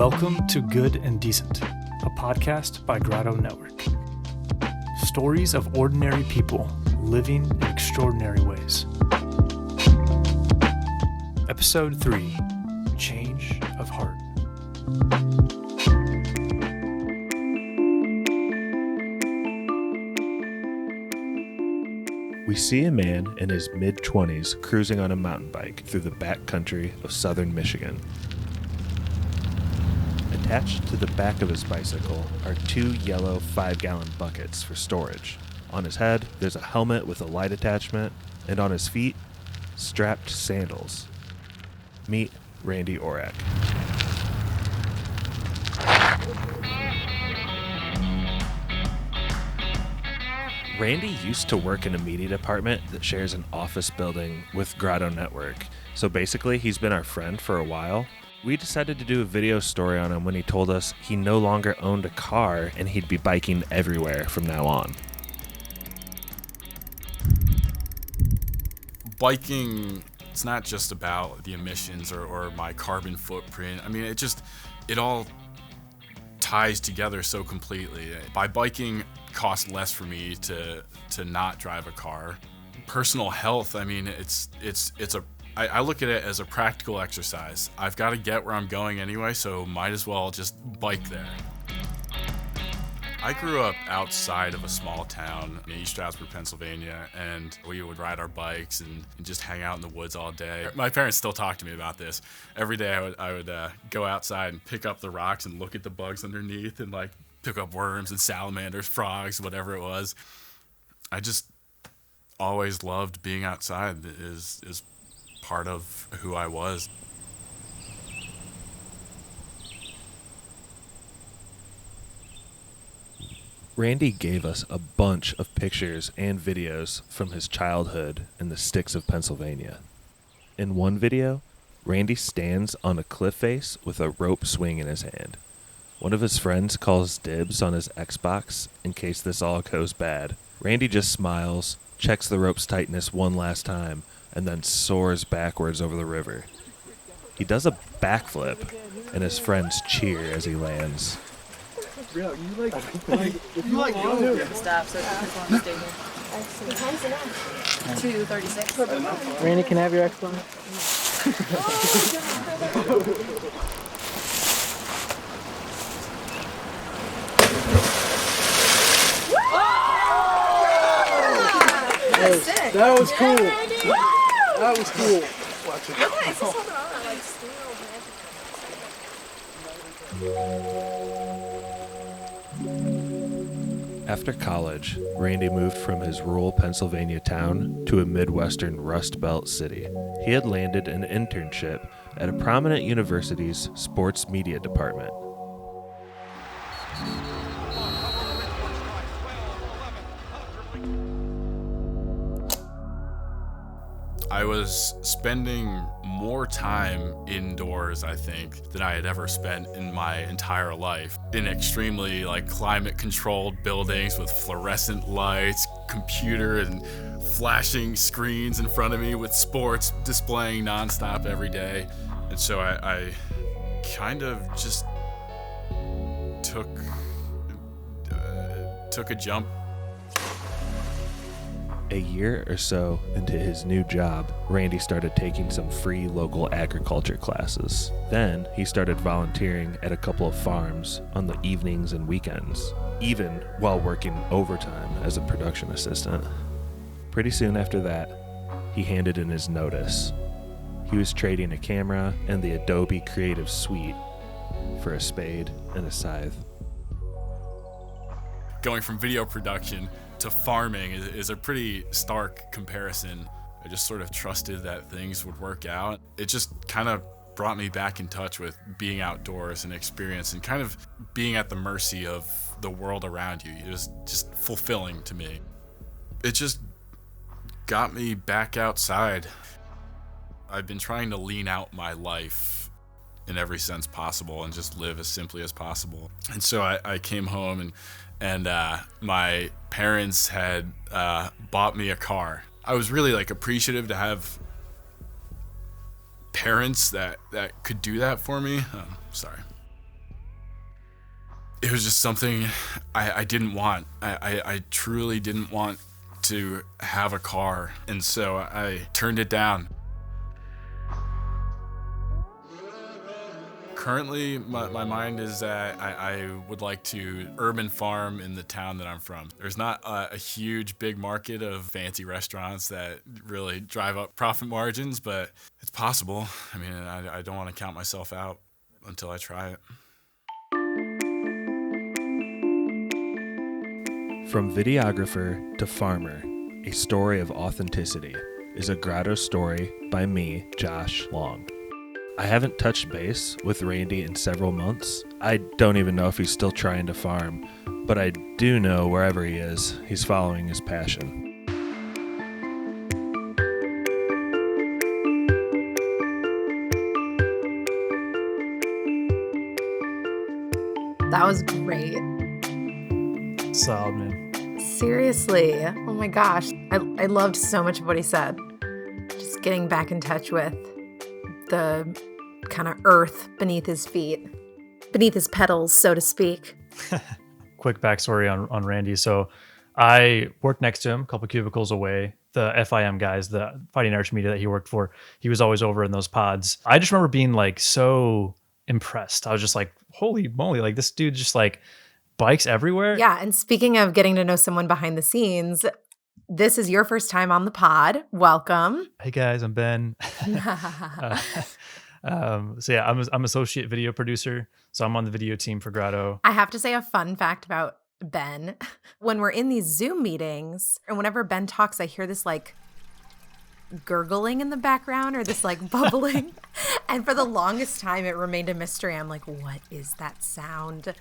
Welcome to Good and Decent, a podcast by Grotto Network. Stories of ordinary people living in extraordinary ways. Episode 3, Change of Heart. We see a man in his mid-20s cruising on a mountain bike through the backcountry of southern Michigan. Attached to the back of his bicycle are 2 yellow 5-gallon buckets for storage. On his head, there's a helmet with a light attachment, and on his feet, strapped sandals. Meet Randy Orak. Randy used to work in a media department that shares an office building with Grotto Network. So basically, he's been our friend for a while. We decided to do a video story on him when he told us he no longer owned a car and he'd be biking everywhere from now on. Biking, it's not just about the emissions or my carbon footprint. I mean, it all ties together so completely. By biking, it costs less for me to not drive a car. Personal health, I mean, I look at it as a practical exercise. I've got to get where I'm going anyway, so might as well just bike there. I grew up outside of a small town in East Stroudsburg, Pennsylvania, and we would ride our bikes and just hang out in the woods all day. My parents still talk to me about this. Every day I would go outside and pick up the rocks and look at the bugs underneath and like pick up worms and salamanders, frogs, whatever it was. I just always loved being outside. Is part of who I was. Randy gave us a bunch of pictures and videos from his childhood in the sticks of Pennsylvania. In one video, Randy stands on a cliff face with a rope swing in his hand. One of his friends calls dibs on his Xbox in case this all goes bad. Randy just smiles, checks the rope's tightness one last time, and then soars backwards over the river. He does a backflip, and his friends cheer as he lands. Bro, you like Stop, so it's on the stay here. What time's it now? 2:36. Randy, can I have your Xbox? That was cool. That was cool. Watch it. Look at it, it's just holding on. Like, steam After college, Randy moved from his rural Pennsylvania town to a Midwestern Rust Belt city. He had landed an internship at a prominent university's sports media department. I was spending more time indoors, I think, than I had ever spent in my entire life. In extremely climate-controlled buildings with fluorescent lights, computer and flashing screens in front of me with sports displaying nonstop every day. And so I kind of just took a jump. A year or so into his new job, Randy started taking some free local agriculture classes. Then he started volunteering at a couple of farms on the evenings and weekends, even while working overtime as a production assistant. Pretty soon after that, he handed in his notice. He was trading a camera and the Adobe Creative Suite for a spade and a scythe. Going from video production to farming is a pretty stark comparison. I just sort of trusted that things would work out. It just kind of brought me back in touch with being outdoors and experience and kind of being at the mercy of the world around you. It was just fulfilling to me. It just got me back outside. I've been trying to lean out my life in every sense possible and just live as simply as possible. And so I came home and my parents had bought me a car. I was really appreciative to have parents that could do that for me. Sorry. It was just something I didn't want. I truly didn't want to have a car, and so I turned it down. Currently, my mind is that I would like to urban farm in the town that I'm from. There's not a huge, big market of fancy restaurants that really drive up profit margins, but it's possible. I mean, I don't want to count myself out until I try it. From videographer to farmer, a story of authenticity is a Grotto story by me, Josh Long. I haven't touched base with Randy in several months. I don't even know if he's still trying to farm, but I do know wherever he is, he's following his passion. That was great. Solid, man. Seriously. Oh my gosh. I loved so much of what he said. Just getting back in touch with the kind of earth beneath his feet, beneath his pedals, so to speak. Quick backstory on Randy. So I worked next to him, a couple cubicles away. The FIM guys, the Fighting Irish Media that he worked for, he was always over in those pods. I just remember being like so impressed. I was just like, holy moly, like this dude just like bikes everywhere. Yeah. And speaking of getting to know someone behind the scenes, this is your first time on the pod. Welcome. Hey guys, I'm Ben. So yeah, I'm associate video producer. So I'm on the video team for Grotto. I have to say a fun fact about Ben. When we're in these Zoom meetings, and whenever Ben talks, I hear this like gurgling in the background or this like bubbling. And for the longest time, it remained a mystery. I'm like, what is that sound?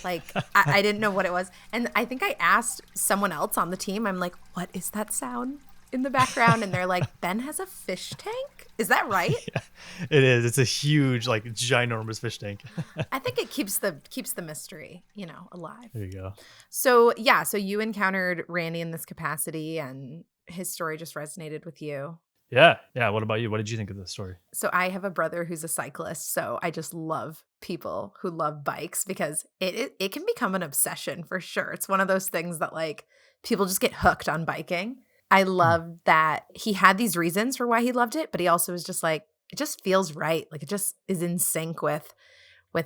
Like, I didn't know what it was. And I think I asked someone else on the team, I'm like, what is that sound in the background? And they're like, Ben has a fish tank? Is that right? Yeah, it is. It's a huge, like ginormous fish tank. I think it keeps the mystery, alive. There you go. So yeah, so you encountered Randy in this capacity and his story just resonated with you. Yeah. What about you? What did you think of this story? So I have a brother who's a cyclist, so I just love people who love bikes because it can become an obsession for sure. It's one of those things that like people just get hooked on biking. I love that he had these reasons for why he loved it, but he also was just like, it just feels right. Like it just is in sync with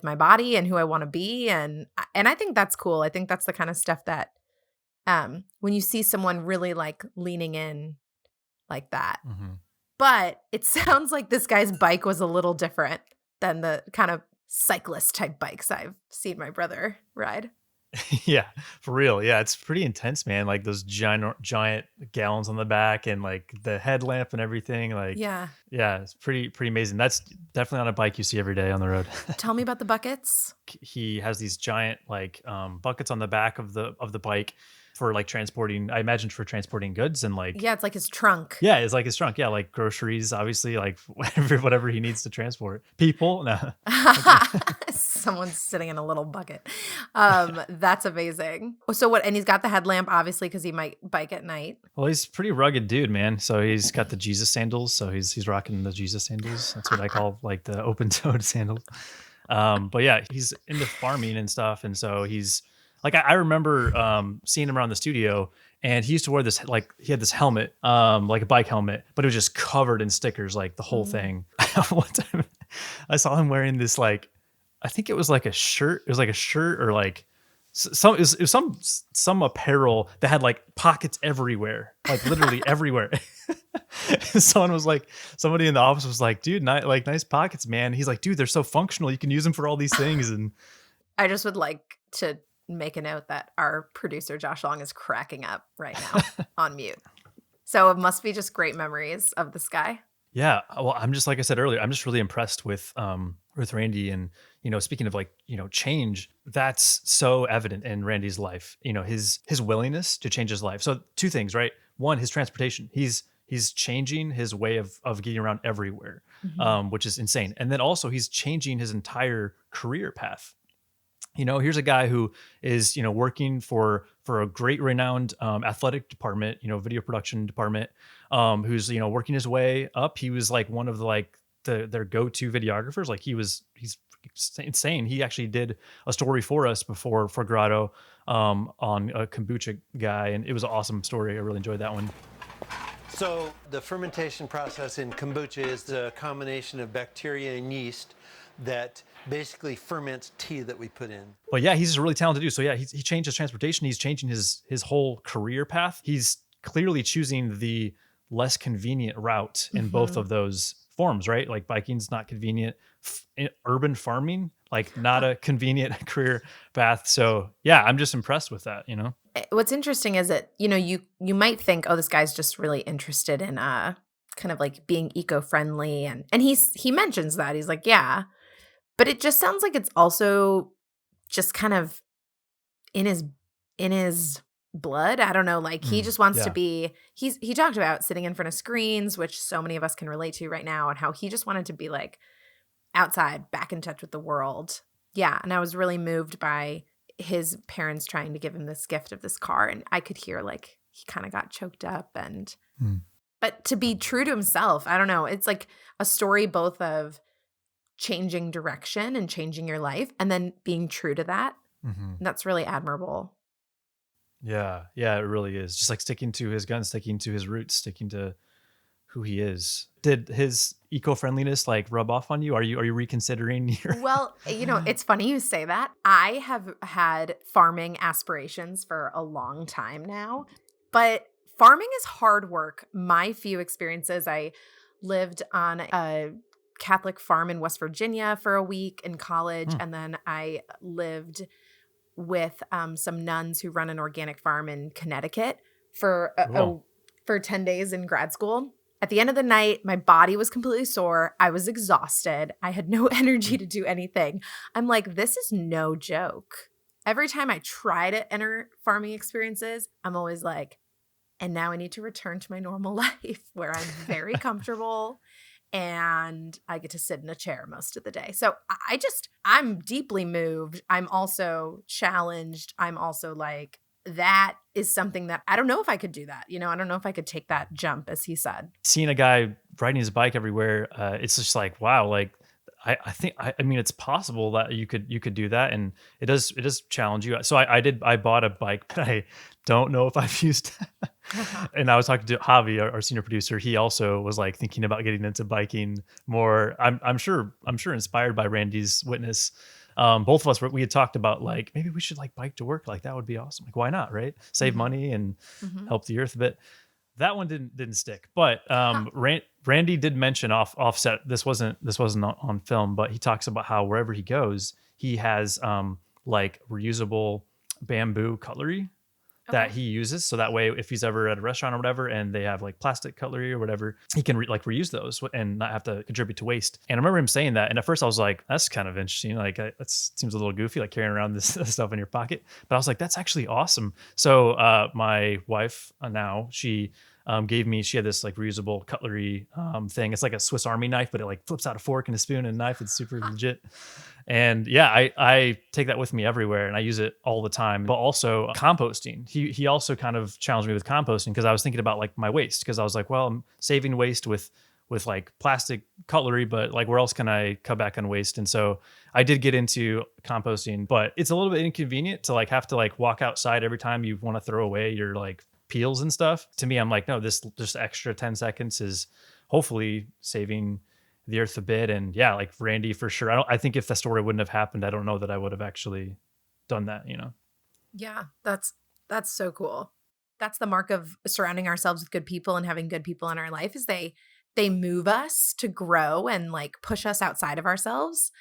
my body and who I want to be. And I think that's cool. I think that's the kind of stuff that when you see someone really like leaning in like that. Mm-hmm. But it sounds like this guy's bike was a little different than the kind of cyclist type bikes I've seen my brother ride. Yeah, for real. Yeah, it's pretty intense, man. Like those giant gallons on the back and like the headlamp and everything. Like, yeah, it's pretty amazing. That's definitely on a bike you see every day on the road. Tell me about the buckets. He has these giant like buckets on the back of the bike for like transporting, I imagine for transporting goods and like. Yeah, it's like his trunk. Yeah, it's like his trunk. Yeah, like groceries, obviously, like whatever he needs to transport. People, no. Someone's sitting in a little bucket. That's amazing. So what? And he's got the headlamp, obviously, because he might bike at night. Well, he's a pretty rugged dude, man. So he's got the Jesus sandals. So he's rocking the Jesus sandals. That's what I call like the open-toed sandals. But yeah, he's into farming and stuff, and so he's like I remember seeing him around the studio. And he used to wear this, like, he had this helmet, like a bike helmet, but it was just covered in stickers, like the whole thing. One time I saw him wearing this, like, I think it was like a shirt. It was like a shirt or like it was some apparel that had like pockets everywhere, like literally everywhere. Somebody in the office was like, dude, nice pockets, man. He's like, dude, they're so functional. You can use them for all these things. And I just would like to make a note that our producer Josh Long is cracking up right now on mute. So it must be just great memories of this guy. Yeah. Well, I'm just, like I said earlier, I'm just really impressed with Randy. And, speaking of like, change, that's so evident in Randy's life, his willingness to change his life. So two things, right? One, his transportation. He's changing his way of getting around everywhere, which is insane. And then also he's changing his entire career path. Here's a guy who is, working for a great renowned athletic department, video production department, who's, working his way up. He was like one of their go-to videographers. Like he's insane. He actually did a story for us before for Grotto on a kombucha guy, and it was an awesome story. I really enjoyed that one. So the fermentation process in kombucha is the combination of bacteria and yeast that basically ferments tea that we put in. But yeah, he's a really talented dude. So yeah, he changed his transportation. He's changing his whole career path. He's clearly choosing the less convenient route in both of those forms, right? Like biking's not convenient. Urban farming, like not a convenient career path. So yeah, I'm just impressed with that, you know? What's interesting is that, you might think, oh, this guy's just really interested in kind of like being eco-friendly. And he mentions that. He's like, yeah. But it just sounds like it's also just kind of in his blood. I don't know. Like he just wants to yeah. be, he talked about sitting in front of screens, which so many of us can relate to right now, and how he just wanted to be like outside, back in touch with the world. Yeah. And I was really moved by his parents trying to give him this gift of this car. And I could hear like he kind of got choked up but to be true to himself, I don't know. It's like a story both of changing direction and changing your life and then being true to that. And that's really admirable. Yeah, yeah, it really is. Just like sticking to his guns, sticking to his roots, sticking to who he is. Did his eco-friendliness like rub off on you? Are you reconsidering your Well, it's funny you say that. I have had farming aspirations for a long time now, but farming is hard work. My few experiences, I lived on a Catholic farm in West Virginia for a week in college, and then I lived with some nuns who run an organic farm in Connecticut for Cool. for 10 days in grad school. At the end of the night, my body was completely sore. I was exhausted. I had no energy to do anything. I'm like, this is no joke. Every time I try to enter farming experiences, I'm always like, and now I need to return to my normal life where I'm very comfortable and I get to sit in a chair most of the day. So I'm deeply moved. I'm also challenged. I'm also like, that is something that I don't know if I could do that. I don't know if I could take that jump, as he said. Seeing a guy riding his bike everywhere, it's just like, wow, like I mean it's possible that you could do that, and it does challenge you. So I bought a bike, but I don't know if I've used it. And I was talking to Javi, our senior producer. He also was like thinking about getting into biking more. I'm sure inspired by Randy's witness. Both of us we had talked about like maybe we should like bike to work. Like that would be awesome. Like why not, right? Save money and help the earth a bit. That one didn't stick. But Randy did mention offset. This wasn't on film, but he talks about how wherever he goes, he has like reusable bamboo cutlery that he uses. So that way, if he's ever at a restaurant or whatever, and they have like plastic cutlery or whatever, he can reuse those and not have to contribute to waste. And I remember him saying that. And at first I was like, that's kind of interesting. Like that seems a little goofy, like carrying around this stuff in your pocket. But I was like, that's actually awesome. So my wife now, she she had this like reusable cutlery thing. It's like a Swiss Army knife, but it like flips out a fork and a spoon and a knife. It's super legit. And yeah, I take that with me everywhere and I use it all the time. But also composting. He also kind of challenged me with composting because I was thinking about like my waste, because I was like, well, I'm saving waste with like plastic cutlery, but like where else can I cut back on waste? And so I did get into composting, but it's a little bit inconvenient to like have to like walk outside every time you want to throw away your like peels and stuff. To me, I'm like, no, this just extra 10 seconds is hopefully saving the earth a bit. And yeah, like Randy for sure. I think if the story wouldn't have happened, I don't know that I would have actually done that, Yeah, that's so cool. That's the mark of surrounding ourselves with good people and having good people in our life, is they move us to grow and like push us outside of ourselves.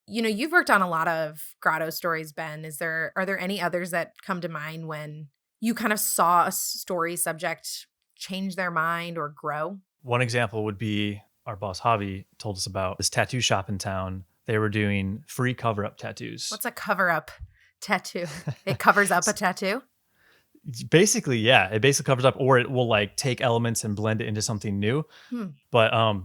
You've worked on a lot of Grotto stories, Ben. Are there any others that come to mind when you kind of saw a story subject change their mind or grow? One example would be our boss Javi told us about this tattoo shop in town. They were doing free cover-up tattoos. What's a cover-up tattoo? It covers up a tattoo? Basically, yeah, it basically covers up, or it will like take elements and blend it into something new. But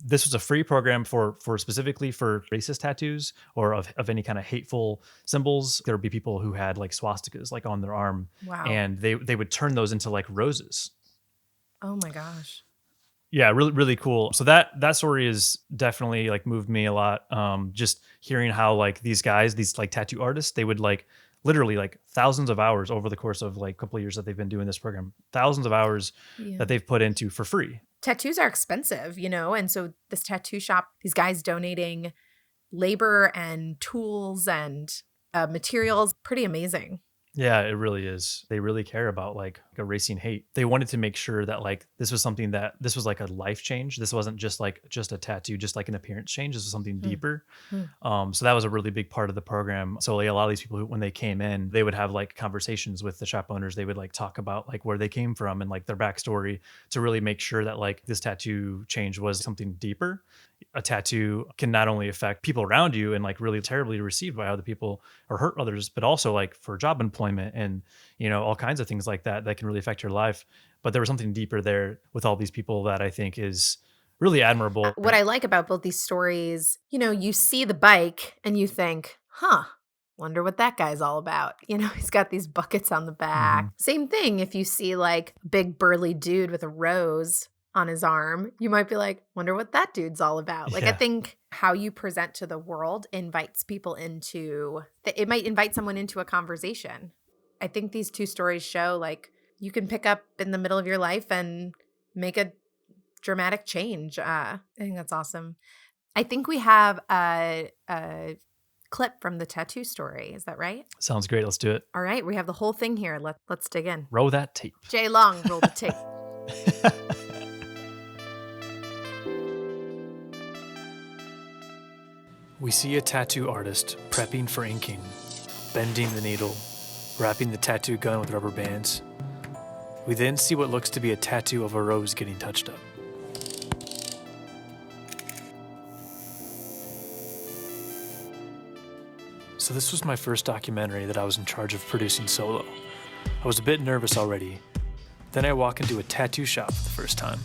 this was a free program for specifically for racist tattoos or of any kind of hateful symbols. There would be people who had like swastikas like on their arm. Wow. And they would turn those into like roses. Oh my gosh. Yeah, really, really cool. So that story is definitely like moved me a lot. Just hearing how like these guys, these like tattoo artists, they would like literally like thousands of hours over the course of like a couple of years that they've been doing this program, thousands of hours Yeah. that they've put into for free. Tattoos are expensive, and so this tattoo shop, these guys donating labor and tools and materials, pretty amazing. Yeah, it really is. They really care about like erasing hate. They wanted to make sure that like this was something that this was like a life change. This wasn't just a tattoo, just like an appearance change. This was something deeper. So that was a really big part of the program. So like a lot of these people when they came in, they would have like conversations with the shop owners. They would like talk about like where they came from and like their backstory to really make sure that like this tattoo change was something deeper. A tattoo can not only affect people around you and like really terribly received by other people or hurt others, but also like for job employment and, all kinds of things like that can really affect your life. But there was something deeper there with all these people that I think is really admirable. What I like about both these stories, you see the bike and you think, wonder what that guy's all about. He's got these buckets on the back. Same thing if you see like a big burly dude with a rose on his arm, you might be like, wonder what that dude's all about. Like, I think how you present to the world invites people it might invite someone into a conversation. I think these two stories show like you can pick up in the middle of your life and make a dramatic change. I think that's awesome. I think we have a clip from the tattoo story. Is that right? Sounds great. Let's do it. All right. We have the whole thing here. Let's dig in. Roll that tape. Jay Long, roll the tape. We see a tattoo artist prepping for inking, bending the needle, wrapping the tattoo gun with rubber bands. We then see what looks to be a tattoo of a rose getting touched up. So this was my first documentary that I was in charge of producing solo. I was a bit nervous already. Then I walk into a tattoo shop for the first time.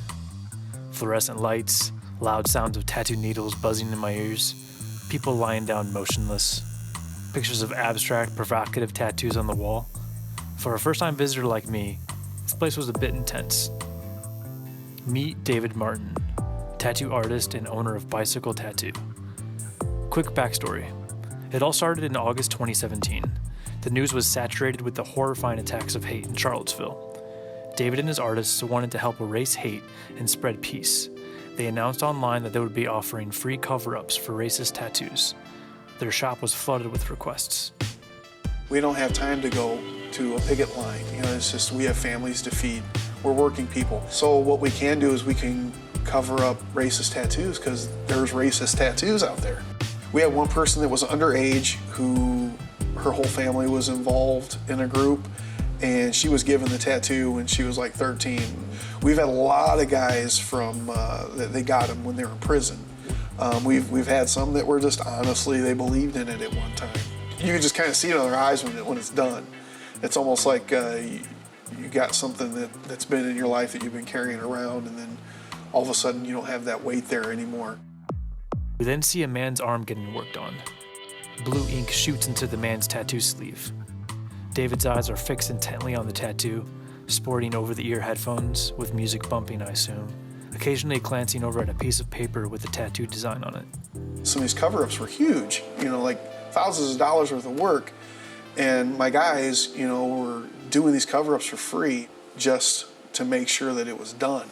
Fluorescent lights, loud sounds of tattoo needles buzzing in my ears, people lying down motionless, pictures of abstract, provocative tattoos on the wall. For a first-time visitor like me, this place was a bit intense. Meet David Martin, tattoo artist and owner of Bicycle Tattoo. Quick backstory. It all started in August 2017. The news was saturated with the horrifying attacks of hate in Charlottesville. David and his artists wanted to help erase hate and spread peace. They announced online that they would be offering free cover-ups for racist tattoos. Their shop was flooded with requests. We don't have time to go to a picket line. It's just we have families to feed. We're working people. So what we can do is we can cover up racist tattoos because there's racist tattoos out there. We had one person that was underage who her whole family was involved in a group, and she was given the tattoo when she was like 13. We've had a lot of guys from that they got them when they were in prison. We've had some that were just honestly, they believed in it at one time. You can just kind of see it in their eyes when it's done. It's almost like you got something that's been in your life that you've been carrying around, and then all of a sudden you don't have that weight there anymore. We then see a man's arm getting worked on. Blue ink shoots into the man's tattoo sleeve. David's eyes are fixed intently on the tattoo, sporting over-the-ear headphones, with music bumping, I assume, occasionally glancing over at a piece of paper with a tattoo design on it. Some of these cover-ups were huge, like thousands of dollars worth of work, and my guys, were doing these cover-ups for free just to make sure that it was done.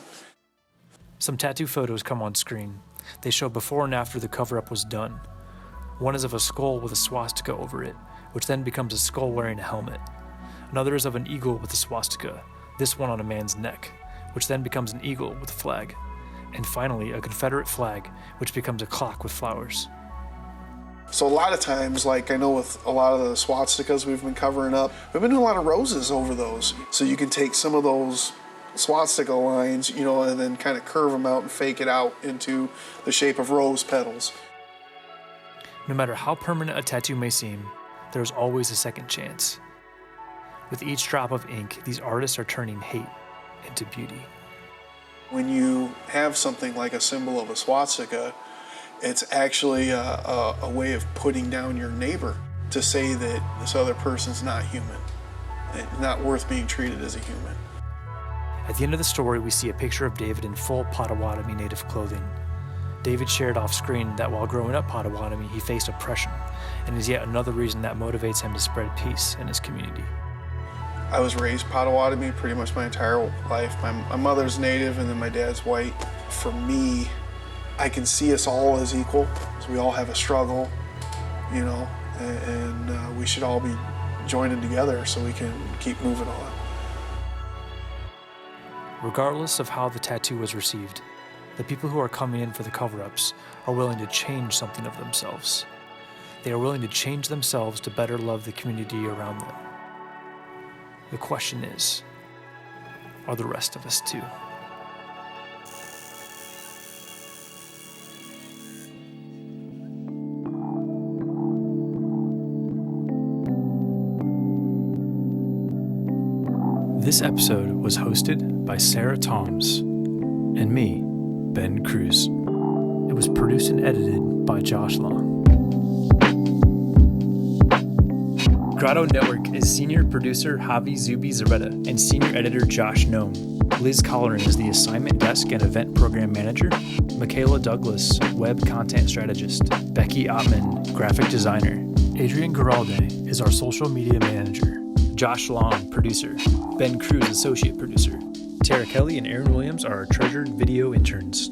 Some tattoo photos come on screen. They show before and after the cover-up was done. One is of a skull with a swastika over it, which then becomes a skull wearing a helmet. Another is of an eagle with a swastika, this one on a man's neck, which then becomes an eagle with a flag. And finally, a Confederate flag, which becomes a clock with flowers. So a lot of times, like I know with a lot of the swastikas we've been covering up, we've been doing a lot of roses over those. So you can take some of those swastika lines, and then kind of curve them out and fake it out into the shape of rose petals. No matter how permanent a tattoo may seem, there's always a second chance. With each drop of ink, these artists are turning hate into beauty. When you have something like a symbol of a swastika, it's actually a way of putting down your neighbor to say that this other person's not human, not worth being treated as a human. At the end of the story, we see a picture of David in full Potawatomi native clothing. David shared off screen that while growing up Potawatomi, he faced oppression, and is yet another reason that motivates him to spread peace in his community. I was raised Potawatomi pretty much my entire life. My mother's native and then my dad's white. For me, I can see us all as equal. So we all have a struggle, you know, and we should all be joining together so we can keep moving on. Regardless of how the tattoo was received, the people who are coming in for the cover-ups are willing to change something of themselves. They are willing to change themselves to better love the community around them. The question is, are the rest of us too? This episode was hosted by Sara Toms and me, Ben Cruz. It was produced and edited by Josh Long. Grotto Network is senior producer Javi Zubi Zaretta and senior editor Josh Noem. Liz Colleran is the assignment desk and event program manager. Michaela Douglas, web content strategist. Becky Ottman, graphic designer. Adrian Garalde is our social media manager. Josh Long, producer. Ben Cruz, associate producer. Tara Kelly and Aaron Williams are our treasured video interns.